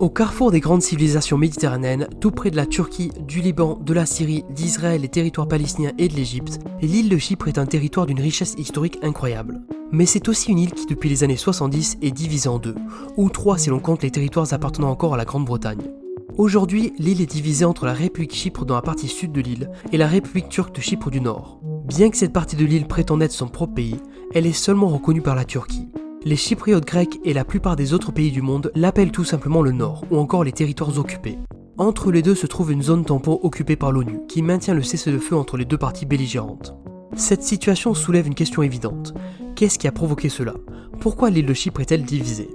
Au carrefour des grandes civilisations méditerranéennes, tout près de la Turquie, du Liban, de la Syrie, d'Israël, des territoires palestiniens et de l'Égypte, l'île de Chypre est un territoire d'une richesse historique incroyable. Mais c'est aussi une île qui depuis les années 70 est divisée en deux, ou trois si l'on compte les territoires appartenant encore à la Grande-Bretagne. Aujourd'hui, l'île est divisée entre la République Chypre dans la partie sud de l'île et la République turque de Chypre du nord. Bien que cette partie de l'île prétende être son propre pays, elle est seulement reconnue par la Turquie. Les Chypriotes grecs et la plupart des autres pays du monde l'appellent tout simplement le Nord, ou encore les territoires occupés. Entre les deux se trouve une zone tampon occupée par l'ONU, qui maintient le cessez-le-feu entre les deux parties belligérantes. Cette situation soulève une question évidente. Qu'est-ce qui a provoqué cela? Pourquoi l'île de Chypre est-elle divisée?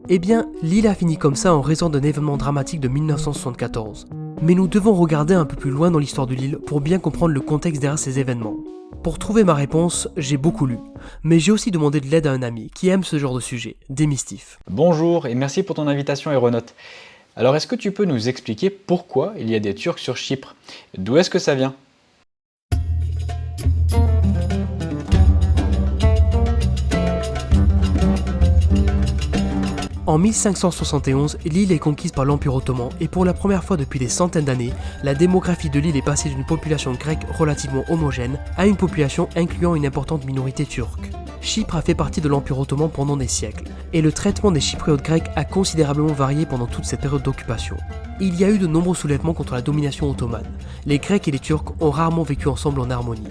Eh bien, l'île a fini comme ça en raison d'un événement dramatique de 1974. Mais nous devons regarder un peu plus loin dans l'histoire de l'île pour bien comprendre le contexte derrière ces événements. Pour trouver ma réponse, j'ai beaucoup lu, mais j'ai aussi demandé de l'aide à un ami qui aime ce genre de sujet, Démystif. Bonjour et merci pour ton invitation Aéronaute. Alors est-ce que tu peux nous expliquer pourquoi il y a des Turcs sur Chypre? D'où est-ce que ça vient? En 1571, l'île est conquise par l'Empire ottoman et pour la première fois depuis des centaines d'années, la démographie de l'île est passée d'une population grecque relativement homogène à une population incluant une importante minorité turque. Chypre a fait partie de l'Empire ottoman pendant des siècles, et le traitement des Chypriotes grecs a considérablement varié pendant toute cette période d'occupation. Il y a eu de nombreux soulèvements contre la domination ottomane. Les Grecs et les Turcs ont rarement vécu ensemble en harmonie.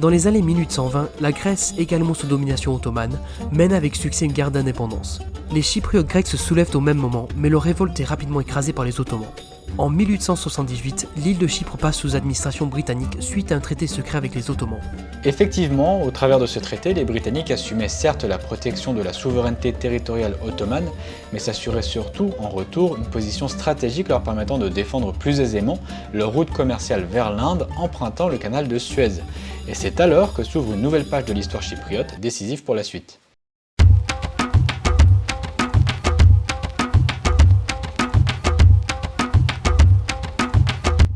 Dans les années 1820, la Grèce, également sous domination ottomane, mène avec succès une guerre d'indépendance. Les Chypriotes grecs se soulèvent au même moment, mais leur révolte est rapidement écrasée par les Ottomans. En 1878, l'île de Chypre passe sous administration britannique suite à un traité secret avec les Ottomans. Effectivement, au travers de ce traité, les Britanniques assumaient certes la protection de la souveraineté territoriale ottomane, mais s'assuraient surtout en retour une position stratégique leur permettant de défendre plus aisément leur route commerciale vers l'Inde empruntant le canal de Suez. Et c'est alors que s'ouvre une nouvelle page de l'histoire chypriote, décisive pour la suite.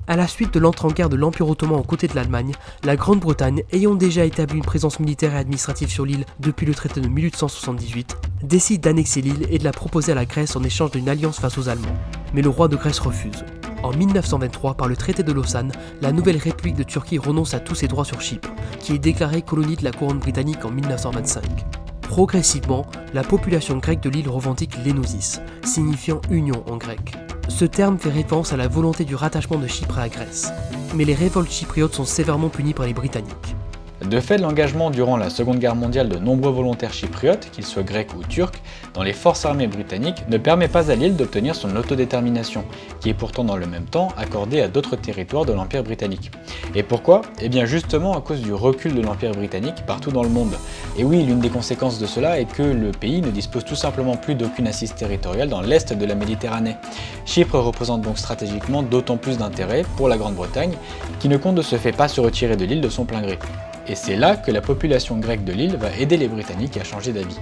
À la suite de l'entrée en guerre de l'Empire ottoman aux côtés de l'Allemagne, la Grande-Bretagne, ayant déjà établi une présence militaire et administrative sur l'île depuis le traité de 1878, décide d'annexer l'île et de la proposer à la Grèce en échange d'une alliance face aux Allemands. Mais le roi de Grèce refuse. En 1923, par le traité de Lausanne, la nouvelle République de Turquie renonce à tous ses droits sur Chypre, qui est déclarée colonie de la couronne britannique en 1925. Progressivement, la population grecque de l'île revendique l'énosis, signifiant union en grec. Ce terme fait référence à la volonté du rattachement de Chypre à la Grèce. Mais les révoltes chypriotes sont sévèrement punies par les Britanniques. De fait, l'engagement durant la Seconde Guerre mondiale de nombreux volontaires chypriotes, qu'ils soient grecs ou turcs, dans les forces armées britanniques ne permet pas à l'île d'obtenir son autodétermination, qui est pourtant dans le même temps accordée à d'autres territoires de l'Empire britannique. Et pourquoi? Eh bien justement à cause du recul de l'Empire britannique partout dans le monde. Et oui, l'une des conséquences de cela est que le pays ne dispose tout simplement plus d'aucune assise territoriale dans l'est de la Méditerranée. Chypre représente donc stratégiquement d'autant plus d'intérêt pour la Grande-Bretagne, qui ne compte de ce fait pas se retirer de l'île de son plein gré. Et c'est là que la population grecque de l'île va aider les Britanniques à changer d'avis.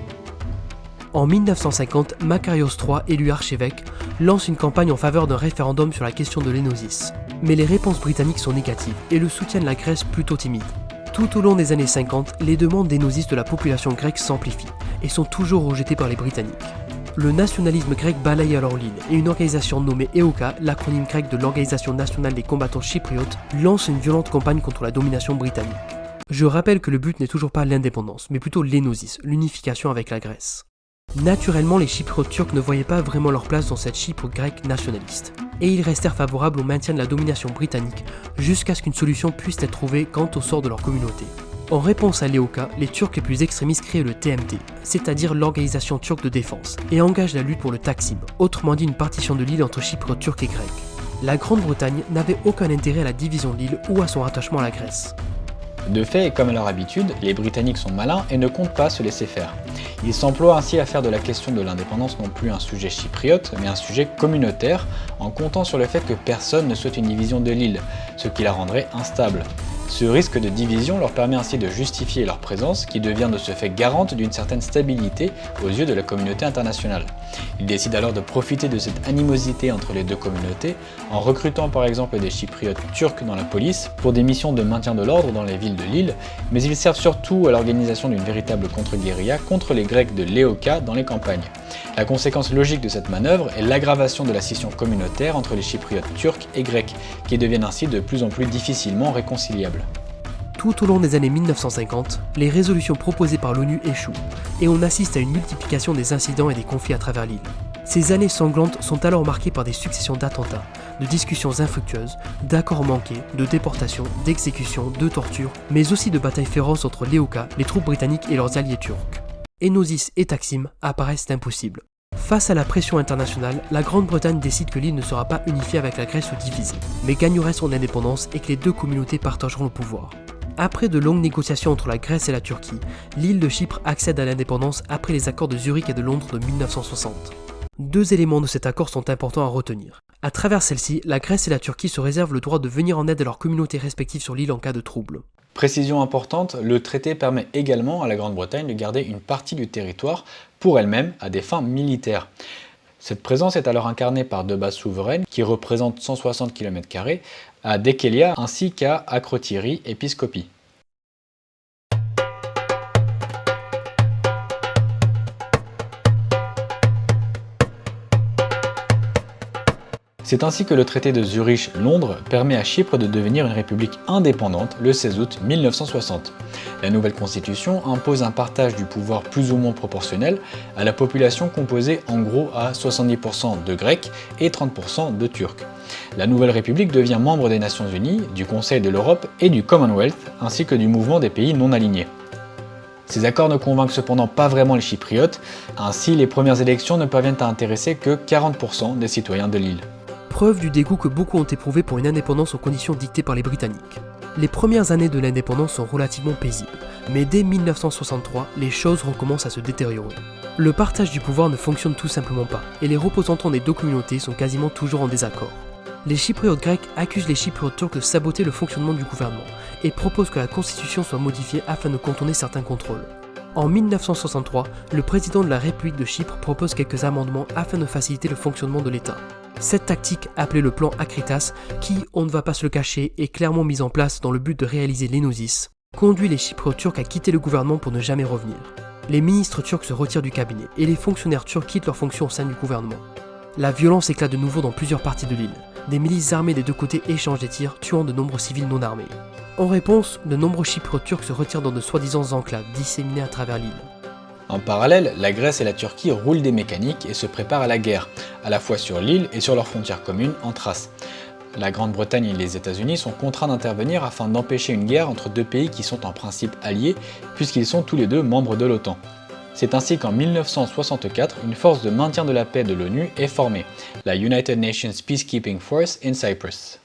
En 1950, Makarios III, élu archevêque, lance une campagne en faveur d'un référendum sur la question de l'énosis. Mais les réponses britanniques sont négatives et le soutien de la Grèce plutôt timide. Tout au long des années 50, les demandes d'énosis de la population grecque s'amplifient et sont toujours rejetées par les Britanniques. Le nationalisme grec balaye alors l'île et une organisation nommée EOKA, l'acronyme grec de l'Organisation nationale des combattants chypriotes, lance une violente campagne contre la domination britannique. Je rappelle que le but n'est toujours pas l'indépendance, mais plutôt l'énosis, l'unification avec la Grèce. Naturellement, les Chypriotes turcs ne voyaient pas vraiment leur place dans cette Chypre grecque nationaliste, et ils restèrent favorables au maintien de la domination britannique jusqu'à ce qu'une solution puisse être trouvée quant au sort de leur communauté. En réponse à l'EOKA, les Turcs les plus extrémistes créent le TMT, c'est-à-dire l'Organisation turque de défense, et engagent la lutte pour le Taksim, autrement dit une partition de l'île entre Chypriotes turcs et grecs. La Grande-Bretagne n'avait aucun intérêt à la division de l'île ou à son rattachement à la Grèce. De fait, et comme à leur habitude, les Britanniques sont malins et ne comptent pas se laisser faire. Ils s'emploient ainsi à faire de la question de l'indépendance non plus un sujet chypriote, mais un sujet communautaire, en comptant sur le fait que personne ne souhaite une division de l'île, ce qui la rendrait instable. Ce risque de division leur permet ainsi de justifier leur présence, qui devient de ce fait garante d'une certaine stabilité aux yeux de la communauté internationale. Ils décident alors de profiter de cette animosité entre les deux communautés, en recrutant par exemple des Chypriotes turcs dans la police pour des missions de maintien de l'ordre dans les villes de l'île, mais ils servent surtout à l'organisation d'une véritable contre-guérilla contre les Grecs de l'EOKA dans les campagnes. La conséquence logique de cette manœuvre est l'aggravation de la scission communautaire entre les Chypriotes turcs et grecs, qui deviennent ainsi de plus en plus difficilement réconciliables. Tout au long des années 1950, les résolutions proposées par l'ONU échouent, et on assiste à une multiplication des incidents et des conflits à travers l'île. Ces années sanglantes sont alors marquées par des successions d'attentats, de discussions infructueuses, d'accords manqués, de déportations, d'exécutions, de tortures, mais aussi de batailles féroces entre les Oka, les troupes britanniques et leurs alliés turcs. Enosis et Taksim apparaissent impossibles. Face à la pression internationale, la Grande-Bretagne décide que l'île ne sera pas unifiée avec la Grèce ou divisée, mais gagnerait son indépendance et que les deux communautés partageront le pouvoir. Après de longues négociations entre la Grèce et la Turquie, l'île de Chypre accède à l'indépendance après les accords de Zurich et de Londres de 1960. Deux éléments de cet accord sont importants à retenir. À travers celle-ci, la Grèce et la Turquie se réservent le droit de venir en aide à leurs communautés respectives sur l'île en cas de trouble. Précision importante, le traité permet également à la Grande-Bretagne de garder une partie du territoire pour elle-même à des fins militaires. Cette présence est alors incarnée par deux bases souveraines qui représentent 160 km² à Dekelia ainsi qu'à Akrotiri et Piscopi. C'est ainsi que le traité de Zurich-Londres permet à Chypre de devenir une république indépendante le 16 août 1960. La nouvelle constitution impose un partage du pouvoir plus ou moins proportionnel à la population composée en gros à 70% de Grecs et 30% de Turcs. La nouvelle république devient membre des Nations Unies, du Conseil de l'Europe et du Commonwealth, ainsi que du mouvement des pays non alignés. Ces accords ne convainquent cependant pas vraiment les Chypriotes, ainsi les premières élections ne parviennent à intéresser que 40% des citoyens de l'île. Preuve du dégoût que beaucoup ont éprouvé pour une indépendance aux conditions dictées par les Britanniques. Les premières années de l'indépendance sont relativement paisibles, mais dès 1963, les choses recommencent à se détériorer. Le partage du pouvoir ne fonctionne tout simplement pas, et les représentants des deux communautés sont quasiment toujours en désaccord. Les Chypriotes grecs accusent les Chypriotes turcs de saboter le fonctionnement du gouvernement, et proposent que la constitution soit modifiée afin de contourner certains contrôles. En 1963, le président de la République de Chypre propose quelques amendements afin de faciliter le fonctionnement de l'État. Cette tactique, appelée le plan Akritas, qui, on ne va pas se le cacher, est clairement mise en place dans le but de réaliser l'Enosis, conduit les Chypriotes turcs à quitter le gouvernement pour ne jamais revenir. Les ministres turcs se retirent du cabinet et les fonctionnaires turcs quittent leurs fonctions au sein du gouvernement. La violence éclate de nouveau dans plusieurs parties de l'île. Des milices armées des deux côtés échangent des tirs, tuant de nombreux civils non armés. En réponse, de nombreux Chypriotes turcs se retirent dans de soi-disant enclaves disséminées à travers l'île. En parallèle, la Grèce et la Turquie roulent des mécaniques et se préparent à la guerre, à la fois sur l'île et sur leurs frontières communes en Thrace. La Grande-Bretagne et les États-Unis sont contraints d'intervenir afin d'empêcher une guerre entre deux pays qui sont en principe alliés, puisqu'ils sont tous les deux membres de l'OTAN. C'est ainsi qu'en 1964, une force de maintien de la paix de l'ONU est formée, la United Nations Peacekeeping Force in Cyprus.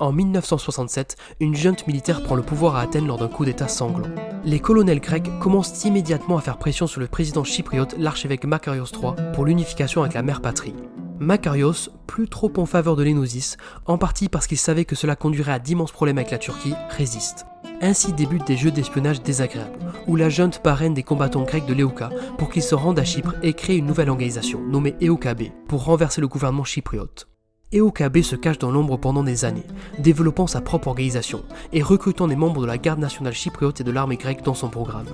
En 1967, une junte militaire prend le pouvoir à Athènes lors d'un coup d'état sanglant. Les colonels grecs commencent immédiatement à faire pression sur le président chypriote, l'archevêque Makarios III, pour l'unification avec la mère patrie. Makarios, plus trop en faveur de l'Enosis, en partie parce qu'il savait que cela conduirait à d'immenses problèmes avec la Turquie, résiste. Ainsi débutent des jeux d'espionnage désagréables, où la junte parraine des combattants grecs de l'Eoka pour qu'ils se rendent à Chypre et créent une nouvelle organisation, nommée EOKB, pour renverser le gouvernement chypriote. EOKB se cache dans l'ombre pendant des années, développant sa propre organisation et recrutant des membres de la garde nationale chypriote et de l'armée grecque dans son programme.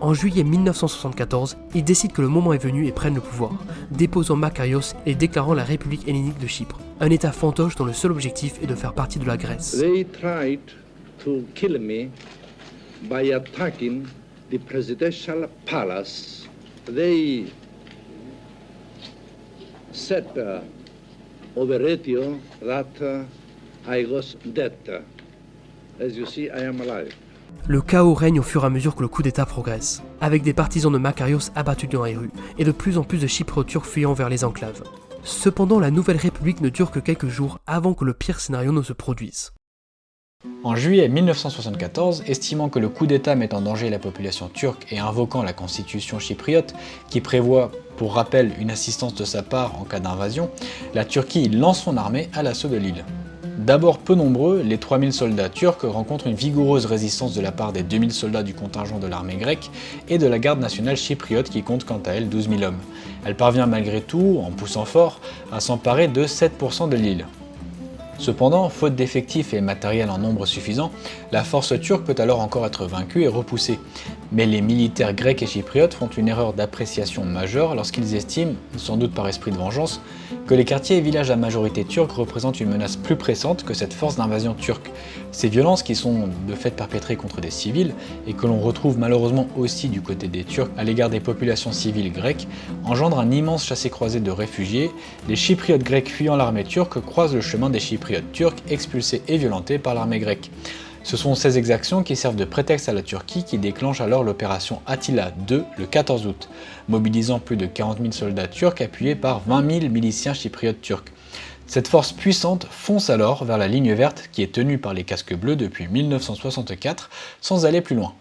En juillet 1974, il décide que le moment est venu et prennent le pouvoir, déposant Makarios et déclarant la République hellénique de Chypre, un état fantoche dont le seul objectif est de faire partie de la Grèce. They tried to kill me by attacking the presidential palace. They said over radio that I was dead. As you see, I am alive. Le chaos règne au fur et à mesure que le coup d'état progresse, avec des partisans de Makarios abattus dans les rues et de plus en plus de Chypriotes turcs fuyant vers les enclaves. Cependant, la nouvelle république ne dure que quelques jours avant que le pire scénario ne se produise. En juillet 1974, estimant que le coup d'État met en danger la population turque et invoquant la constitution chypriote, qui prévoit, pour rappel, une assistance de sa part en cas d'invasion, la Turquie lance son armée à l'assaut de l'île. D'abord peu nombreux, les 3000 soldats turcs rencontrent une vigoureuse résistance de la part des 2000 soldats du contingent de l'armée grecque et de la garde nationale chypriote qui compte quant à elle 12 000 hommes. Elle parvient malgré tout, en poussant fort, à s'emparer de 7% de l'île. Cependant, faute d'effectifs et matériel en nombre suffisant, la force turque peut alors encore être vaincue et repoussée. Mais les militaires grecs et chypriotes font une erreur d'appréciation majeure lorsqu'ils estiment, sans doute par esprit de vengeance, que les quartiers et villages à majorité turque représentent une menace plus pressante que cette force d'invasion turque. Ces violences qui sont de fait perpétrées contre des civils et que l'on retrouve malheureusement aussi du côté des Turcs à l'égard des populations civiles grecques engendrent un immense chassé-croisé de réfugiés. Les chypriotes grecs fuyant l'armée turque croisent le chemin des chypriotes turcs expulsés et violentés par l'armée grecque. Ce sont ces exactions qui servent de prétexte à la Turquie qui déclenche alors l'opération Attila II le 14 août, mobilisant plus de 40 000 soldats turcs appuyés par 20 000 miliciens chypriotes turcs. Cette force puissante fonce alors vers la ligne verte qui est tenue par les casques bleus depuis 1964 sans aller plus loin.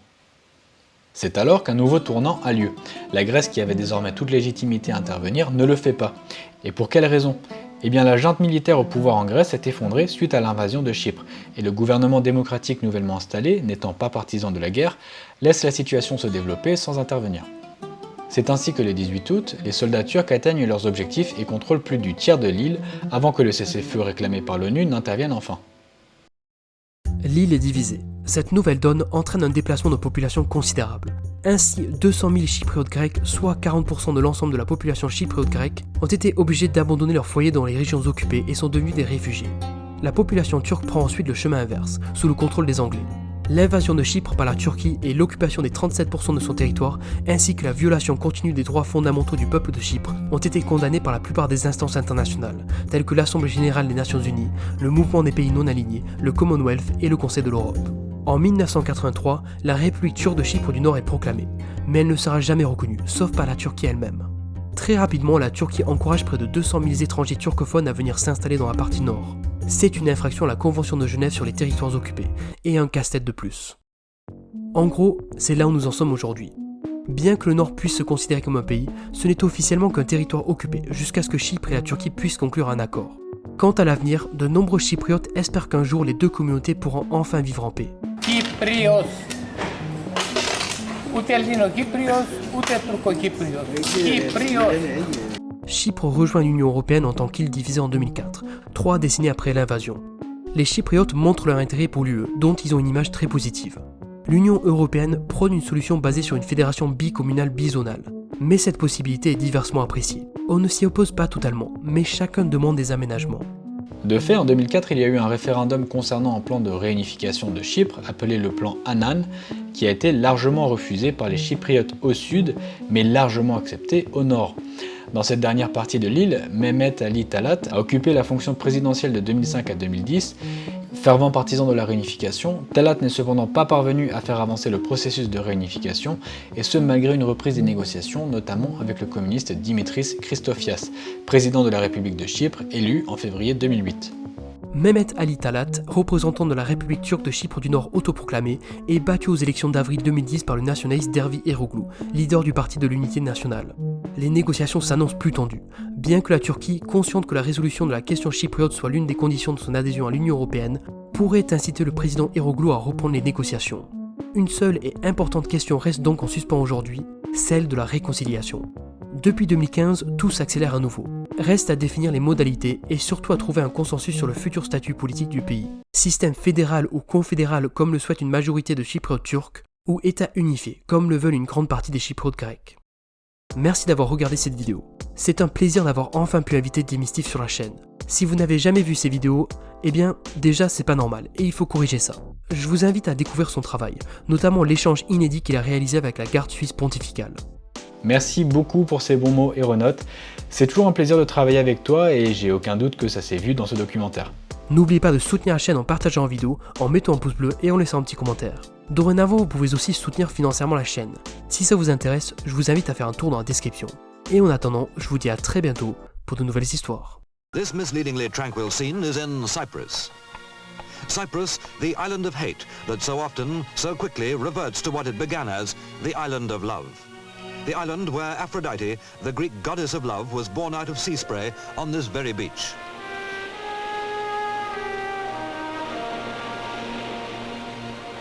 C'est alors qu'un nouveau tournant a lieu. La Grèce, qui avait désormais toute légitimité à intervenir, ne le fait pas. Et pour quelle raison ? Eh bien, la junte militaire au pouvoir en Grèce s'est effondrée suite à l'invasion de Chypre, et le gouvernement démocratique nouvellement installé, n'étant pas partisan de la guerre, laisse la situation se développer sans intervenir. C'est ainsi que le 18 août, les soldats turcs atteignent leurs objectifs et contrôlent plus du tiers de l'île avant que le cessez-le-feu réclamé par l'ONU n'intervienne enfin. L'île est divisée. Cette nouvelle donne entraîne un déplacement de population considérable. Ainsi, 200 000 chypriotes grecs, soit 40% de l'ensemble de la population chypriote grecque, ont été obligés d'abandonner leur foyer dans les régions occupées et sont devenus des réfugiés. La population turque prend ensuite le chemin inverse, sous le contrôle des Anglais. L'invasion de Chypre par la Turquie et l'occupation des 37% de son territoire, ainsi que la violation continue des droits fondamentaux du peuple de Chypre, ont été condamnés par la plupart des instances internationales, telles que l'Assemblée Générale des Nations Unies, le Mouvement des Pays Non Alignés, le Commonwealth et le Conseil de l'Europe. En 1983, la République turque de Chypre du Nord est proclamée, mais elle ne sera jamais reconnue, sauf par la Turquie elle-même. Très rapidement, la Turquie encourage près de 200 000 étrangers turcophones à venir s'installer dans la partie nord. C'est une infraction à la Convention de Genève sur les territoires occupés, et un casse-tête de plus. En gros, c'est là où nous en sommes aujourd'hui. Bien que le Nord puisse se considérer comme un pays, ce n'est officiellement qu'un territoire occupé, jusqu'à ce que Chypre et la Turquie puissent conclure un accord. Quant à l'avenir, de nombreux Chypriotes espèrent qu'un jour les deux communautés pourront enfin vivre en paix. Kyprios. Ούτε Ελληνοκύπριος, ούτε Τουρκοκύπριος. Kyprios. Chypre rejoint l'Union Européenne en tant qu'île divisée en 2004, 3 décennies après l'invasion. Les Chypriotes montrent leur intérêt pour l'UE, dont ils ont une image très positive. L'Union Européenne prône une solution basée sur une fédération bicommunale bizonale. Mais cette possibilité est diversement appréciée. On ne s'y oppose pas totalement, mais chacun demande des aménagements. De fait, en 2004, il y a eu un référendum concernant un plan de réunification de Chypre, appelé le plan Annan, qui a été largement refusé par les Chypriotes au sud, mais largement accepté au nord. Dans cette dernière partie de l'île, Mehmet Ali Talat a occupé la fonction présidentielle de 2005 à 2010. Fervent partisan de la réunification, Talat n'est cependant pas parvenu à faire avancer le processus de réunification, et ce malgré une reprise des négociations, notamment avec le communiste Dimitris Christofias, président de la République de Chypre, élu en février 2008. Mehmet Ali Talat, représentant de la République turque de Chypre du Nord autoproclamé, est battu aux élections d'avril 2010 par le nationaliste Dervi Eroglu, leader du Parti de l'Unité nationale. Les négociations s'annoncent plus tendues, bien que la Turquie, consciente que la résolution de la question chypriote soit l'une des conditions de son adhésion à l'Union Européenne, pourrait inciter le président Eroglu à reprendre les négociations. Une seule et importante question reste donc en suspens aujourd'hui, celle de la réconciliation. Depuis 2015, tout s'accélère à nouveau. Reste à définir les modalités et surtout à trouver un consensus sur le futur statut politique du pays. Système fédéral ou confédéral comme le souhaite une majorité de Chypriotes turcs, ou État unifié comme le veulent une grande partie des Chypriotes grecs. Merci d'avoir regardé cette vidéo. C'est un plaisir d'avoir enfin pu inviter Démystif sur la chaîne. Si vous n'avez jamais vu ces vidéos, eh bien déjà c'est pas normal et il faut corriger ça. Je vous invite à découvrir son travail, notamment l'échange inédit qu'il a réalisé avec la garde suisse pontificale. Merci beaucoup pour ces bons mots, Héronote. C'est toujours un plaisir de travailler avec toi et j'ai aucun doute que ça s'est vu dans ce documentaire. N'oubliez pas de soutenir la chaîne en partageant la vidéo, en mettant un pouce bleu et en laissant un petit commentaire. Dorénavant, vous pouvez aussi soutenir financièrement la chaîne. Si ça vous intéresse, je vous invite à faire un tour dans la description. Et en attendant, je vous dis à très bientôt pour de nouvelles histoires. This misleadingly tranquil scene is in Cyprus. Cyprus, the island of hate that so often, so quickly reverts to what it began as, the island of love. The island where Aphrodite, the Greek goddess of love, was born out of sea spray on this very beach.